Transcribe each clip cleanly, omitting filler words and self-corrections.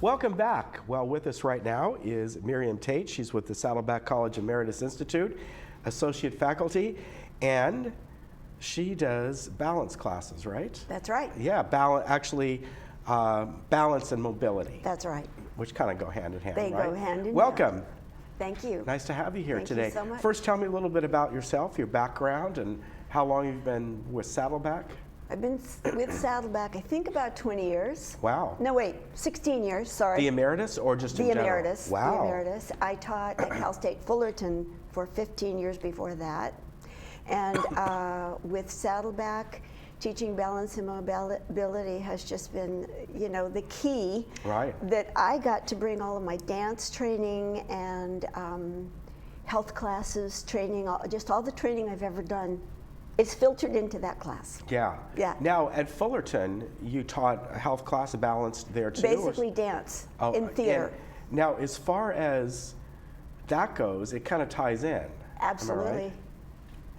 Welcome back. Well, with us right now is Miriam Tate. She's with the Saddleback College Emeritus Institute, associate faculty, and she does balance classes, right? That's right. Yeah, balance and mobility. That's right. Which kind of go hand in hand, They right? go hand in hand. Welcome. Thank you. Nice to have you here Thank today. you so much. First, tell me a little bit about yourself, your background, and how long you've been with Saddleback. I've been with Saddleback, I think about 20 years. Wow. No, wait, 16 years, sorry. The emeritus or just in The general? emeritus. Wow. The emeritus. I taught at Cal State Fullerton for 15 years before that. And with Saddleback, teaching balance and mobility has just been, you know, the key. Right. That I got to bring all of my dance training and health classes, training, just all the training I've ever done is filtered into that class. Yeah. Yeah. Now, at Fullerton, you taught a health class balanced there too? Basically dance in theater. Now, as far as that goes, it kind of ties in. Absolutely. Am I right?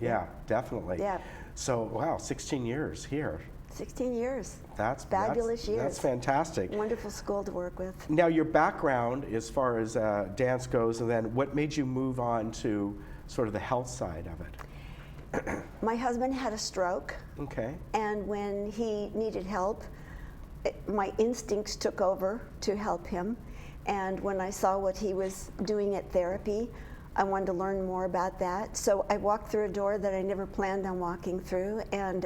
Yeah, definitely. Yeah. So, wow, 16 years here. 16 years. That's fabulous years. That's fantastic. Wonderful school to work with. Now, your background as far as dance goes, and then what made you move on to sort of the health side of it? My husband had a stroke. Okay. And when he needed help, my instincts took over to help him. And when I saw what he was doing at therapy, I wanted to learn more about that. So I walked through a door that I never planned on walking through, and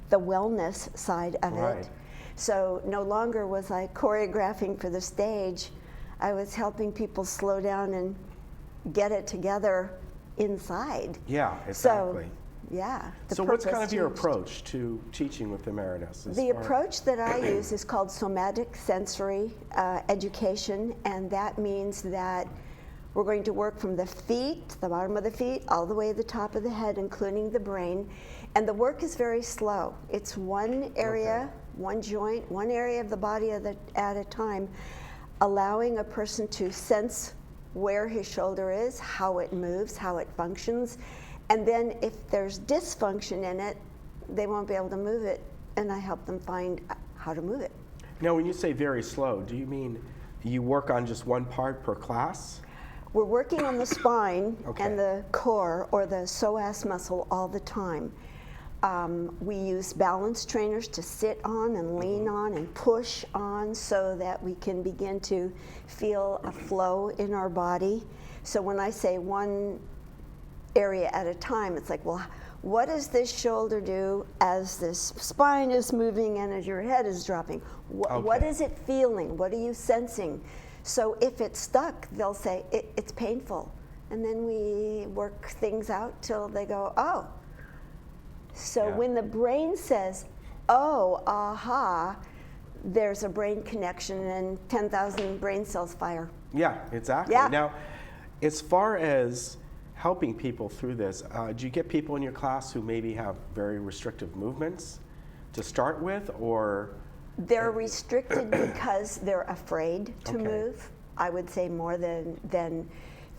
the wellness side of it. So no longer was I choreographing for the stage. I was helping people slow down and get it together inside. Yeah, exactly. So, yeah. So what's kind of your approach to teaching with Emeritus? The approach that I use is called somatic sensory education, and that means that we're going to work from the feet, the bottom of the feet, all the way to the top of the head, including the brain. And the work is very slow. It's one area, one joint, one area of the body at a time, allowing a person to sense where his shoulder is, how it moves, how it functions. And then if there's dysfunction in it, they won't be able to move it, and I help them find how to move it. Now, when you say very slow, do you mean you work on just one part per class? We're working on the spine and the core, or the psoas muscle, all the time. We use balance trainers to sit on and lean on and push on so that we can begin to feel a flow in our body. So when I say one area at a time, it's like, well, what does this shoulder do as this spine is moving and as your head is dropping? What is it feeling? What are you sensing? So if it's stuck, they'll say, it's painful. And then we work things out till they go, oh. So when the brain says, oh, aha, there's a brain connection and 10,000 brain cells fire. Yeah, exactly. Yeah. Now, as far as helping people through this, do you get people in your class who maybe have very restrictive movements to start with, or? They're restricted because they're afraid to move, I would say, more than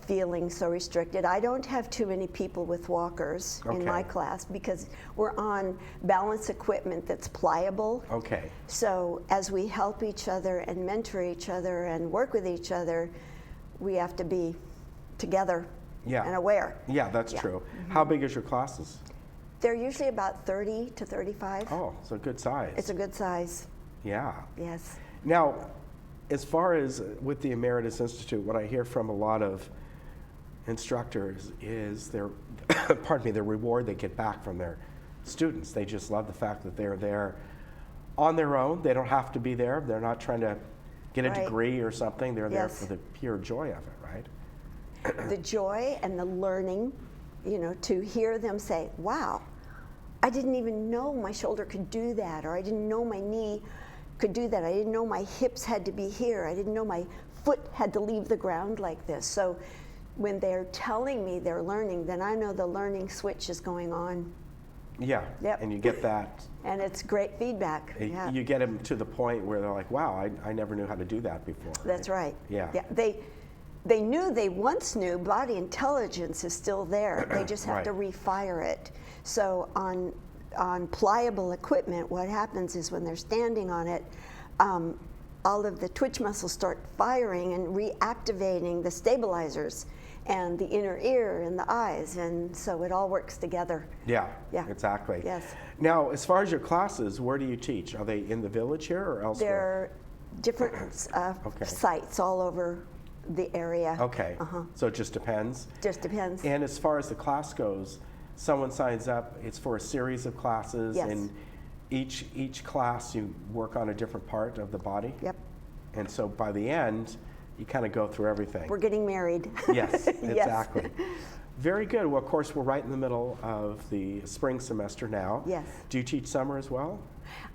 feeling so restricted. I don't have too many people with walkers in my class because we're on balance equipment that's pliable. Okay. So as we help each other and mentor each other and work with each other, we have to be together and aware. Yeah, that's true. How big is your classes? They're usually about 30 to 35. Oh, so a good size. It's a good size. Yeah. Yes. Now, as far as with the Emeritus Institute, what I hear from a lot of instructors is their, pardon me, the reward they get back from their students. They just love the fact that they're there on their own. They don't have to be there. They're not trying to get a degree or something. They're there for the pure joy of it, right? The joy and the learning, you know, to hear them say, wow, I didn't even know my shoulder could do that, or I didn't know my knee could do that. I didn't know my hips had to be here. I didn't know my foot had to leave the ground like this. So when they're telling me they're learning, then I know the learning switch is going on. Yeah, and you get that. And it's great feedback. You get them to the point where they're like, wow, I never knew how to do that before. That's right. Yeah. They knew, they once knew, body intelligence is still there. They just have to refire it. So on pliable equipment, what happens is when they're standing on it, all of the twitch muscles start firing and reactivating the stabilizers and the inner ear and the eyes, and so it all works together. Yeah, Yeah. exactly. Yes. Now, as far as your classes, where do you teach? Are they in the village here or There elsewhere? are different Okay. sites all over the area. Okay, so it just depends. Just depends. And as far as the class goes, someone signs up, it's for a series of classes, Yes. and each class you work on a different part of the body? Yep. And so by the end, you kind of go through everything. We're getting married. Yes, Yes. exactly. Very good. Well, of course, we're right in the middle of the spring semester now. Yes. Do you teach summer as well?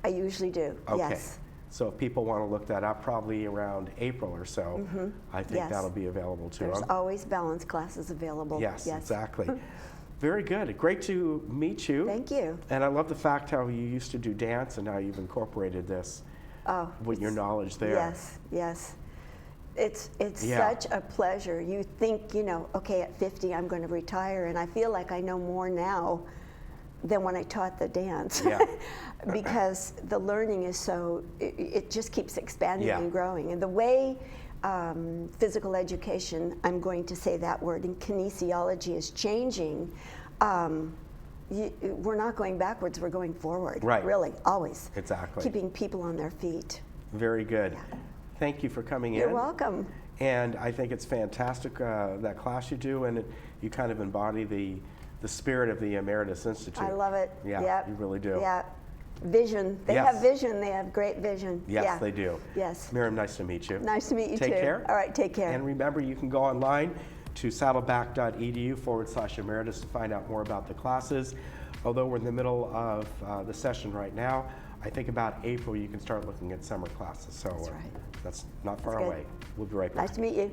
I usually do. Okay. Yes. So if people want to look that up, probably around April or so, I think Yes. that'll be available to There's them. always balance classes available. Yes, exactly. Very good. Great to meet you. Thank you. And I love the fact how you used to do dance and now you've incorporated Oh, with your knowledge there. Yes, yes. It's Yeah. such a pleasure. You think, okay, at 50 I'm going to retire, and I feel like I know more now than when I taught the dance. Yeah. Because the learning is it just keeps expanding Yeah. and growing. And the way physical education, I'm going to say that word, and kinesiology is changing, we're not going backwards, we're going forward. Right. Really, always. Exactly. Keeping people on their feet. Very good. Thank you for coming in. You're welcome. And I think it's fantastic, that class you do, and you kind of embody the spirit of the Emeritus Institute. I love it. Yeah, Yep. you really do. Yeah. Vision. They Yes. have vision. They have great vision. Yes, yeah. they do. Yes. Miriam, nice to meet you. Nice to meet you Take too. care. All right, take care. And remember, you can go online to saddleback.edu/emeritus to find out more about the classes. Although we're in the middle of the session right now, I think about April you can start looking at summer classes. So That's right. that's not far That's good. away. We'll be right back. Nice to meet you.